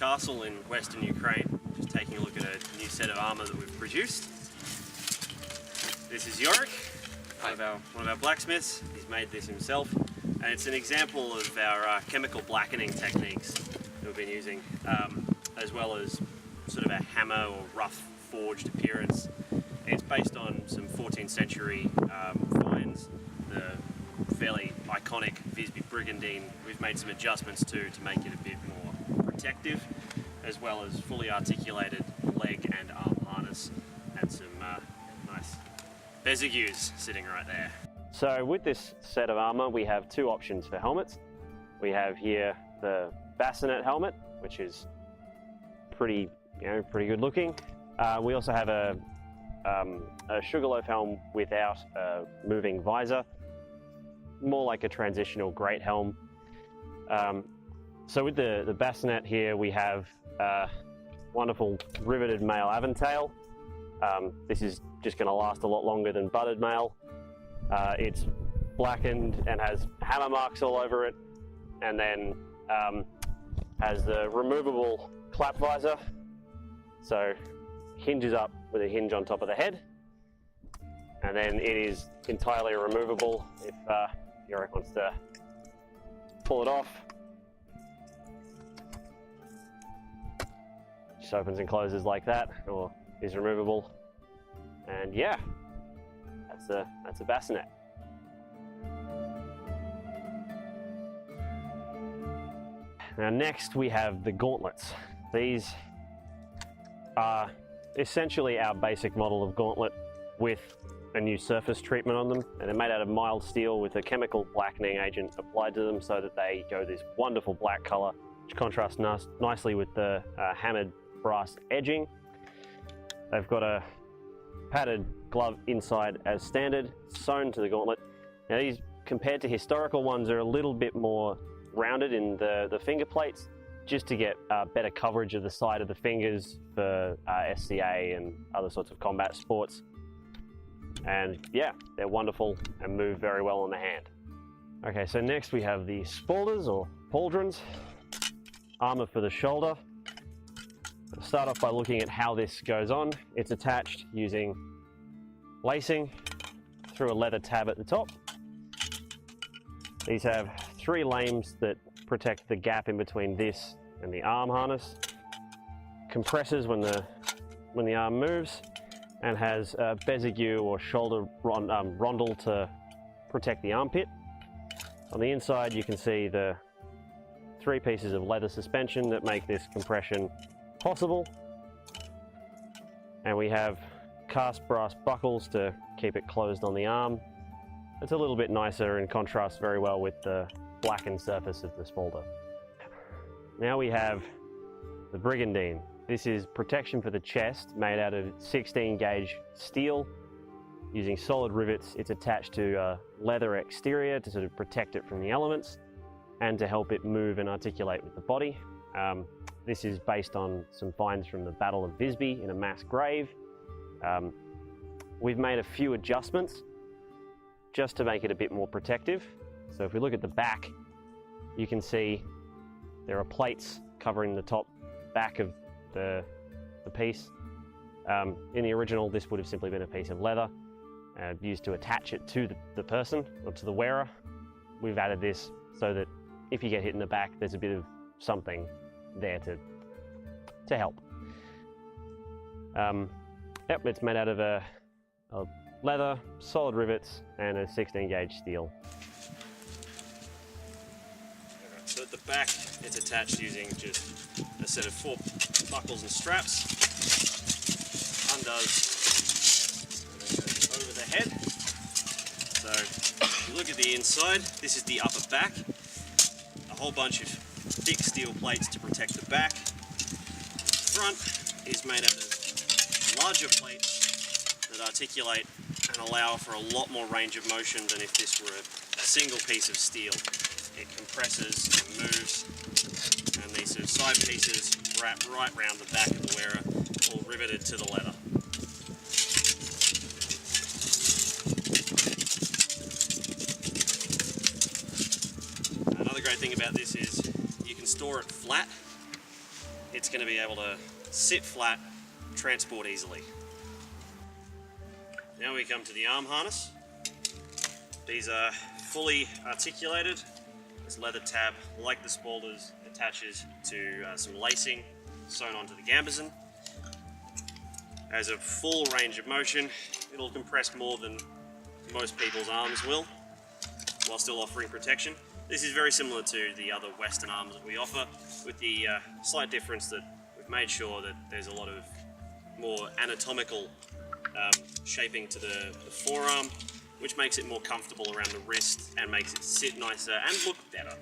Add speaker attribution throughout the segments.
Speaker 1: castle in western Ukraine. Just taking a look at a new set of armour that we've produced. This is Yorick, one of our blacksmiths. He's made this himself, and it's an example of our chemical blackening techniques that we've been using, as well as sort of a hammer or rough forged appearance. It's based on some 14th century finds, the fairly iconic Visby Brigantine. We've made some adjustments to make it a bit more protective, as well as fully articulated leg and arm harness, and some nice beziques sitting right there. So with this set of armour, we have two options for helmets. We have here the bassinet helmet, which is pretty good looking. We also have a sugarloaf helm without a moving visor, more like a transitional great helm. So with the bassinet here, we have a wonderful riveted mail aventail. This is just going to last a lot longer than butted mail. It's blackened and has hammer marks all over it, and then has the removable clap visor, so hinges up with a hinge on top of the head, and then it is entirely removable if Yorick wants to pull it off. Just opens and closes like that, or is removable, and yeah, that's a bassinet. Now next we have the gauntlets. These are essentially our basic model of gauntlet with a new surface treatment on them, and they're made out of mild steel with a chemical blackening agent applied to them so that they go this wonderful black color, which contrasts nicely with the hammered brass edging. They've got a padded glove inside as standard, sewn to the gauntlet. Now these, compared to historical ones, are a little bit more rounded in the finger plates, just to get better coverage of the side of the fingers for SCA and other sorts of combat sports. And yeah, they're wonderful and move very well on the hand. Okay, so next we have the spaulders or pauldrons, armor for the shoulder. I'll start off by looking at how this goes on. It's attached using lacing through a leather tab at the top. These have 3 lames that protect the gap in between this and the arm harness, compresses when the arm moves, and has a bezique or shoulder rondel to protect the armpit. On the inside you can see the 3 pieces of leather suspension that make this compression possible, and we have cast brass buckles to keep it closed on the arm. It's a little bit nicer and contrasts very well with the blackened surface of the spaulders. Now we have the Brigantine. This is protection for the chest, made out of 16 gauge steel using solid rivets. It's attached to a leather exterior to sort of protect it from the elements and to help it move and articulate with the body. This is based on some finds from the Battle of Visby in a mass grave. We've made a few adjustments just to make it a bit more protective. So if we look at the back, you can see there are plates covering the top back of the piece. In the original, this would have simply been a piece of leather used to attach it to the person or to the wearer. We've added this so that if you get hit in the back, there's a bit of something there to help. Yep, it's made out of a leather, solid rivets, and a 16 gauge steel. So at the back, it's attached using just a set of 4 buckles and straps, undoes, and then goes over the head. So if you look at the inside, this is the upper back, a whole bunch of thick steel plates to protect the back. Front is made out of larger plates that articulate and allow for a lot more range of motion than if this were a single piece of steel. It compresses and moves, and these sort of side pieces wrap right round the back of the wearer, all riveted to the leather. Another great thing about this is you can store it flat it's going to be able to sit flat, transport easily. Now we come to the arm harness. These are fully articulated. This leather tab, like the spoilers, attaches to some lacing sewn onto the gambeson. Has a full range of motion. It'll compress more than most people's arms will, while still offering protection. This is very similar to the other Western arms that we offer, with the slight difference that we've made sure that there's a lot of more anatomical shaping to the forearm, which makes it more comfortable around the wrist and makes it sit nicer and look better.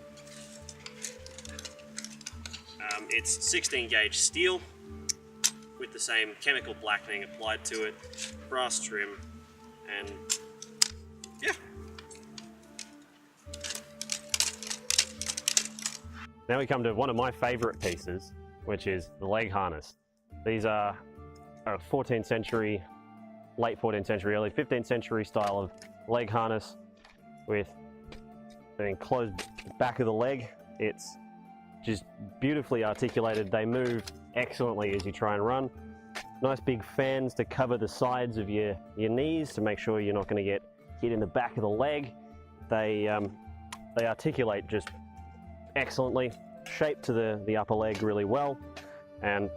Speaker 1: It's 16 gauge steel with the same chemical blackening applied to it, brass trim, and yeah. Now we come to one of my favorite pieces, which is the leg harness. These are a 14th century, late 14th century, early 15th century style of leg harness with an enclosed back of the leg. It's just beautifully articulated. They move excellently as you try and run. Nice big fans to cover the sides of your knees to make sure you're not going to get hit in the back of the leg. They articulate just excellently, shape to the upper leg really well, and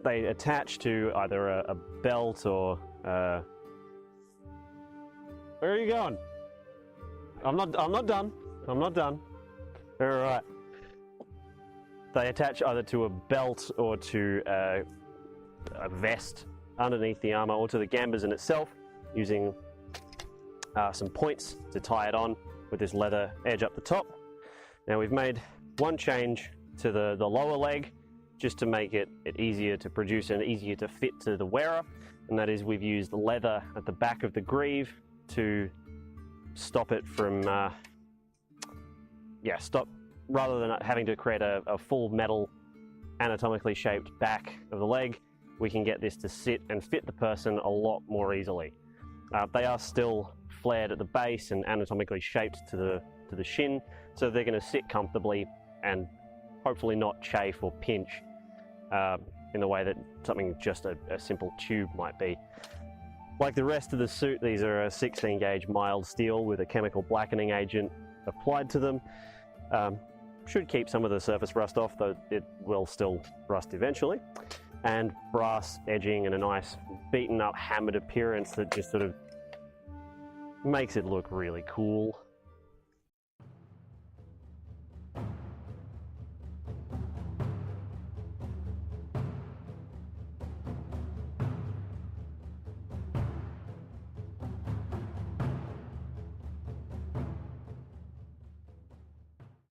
Speaker 1: they attach to either a belt or where are you going? I'm not done. I'm not done. All right. They attach either to a belt or to a vest underneath the armor, or to the gambeson itself, using some points to tie it on with this leather edge up the top. Now we've made one change to the lower leg, just to make it easier to produce and easier to fit to the wearer, and that is we've used leather at the back of the greave to stop it from, rather than having to create a full metal anatomically shaped back of the leg, we can get this to sit and fit the person a lot more easily. They are still flared at the base and anatomically shaped to the shin, so they're going to sit comfortably and hopefully not chafe or pinch in the way that something just a simple tube might be. Like the rest of the suit, these are a 16 gauge mild steel with a chemical blackening agent applied to them. Should keep some of the surface rust off, though it will still rust eventually. And brass edging and a nice beaten up, hammered appearance that just sort of makes it look really cool.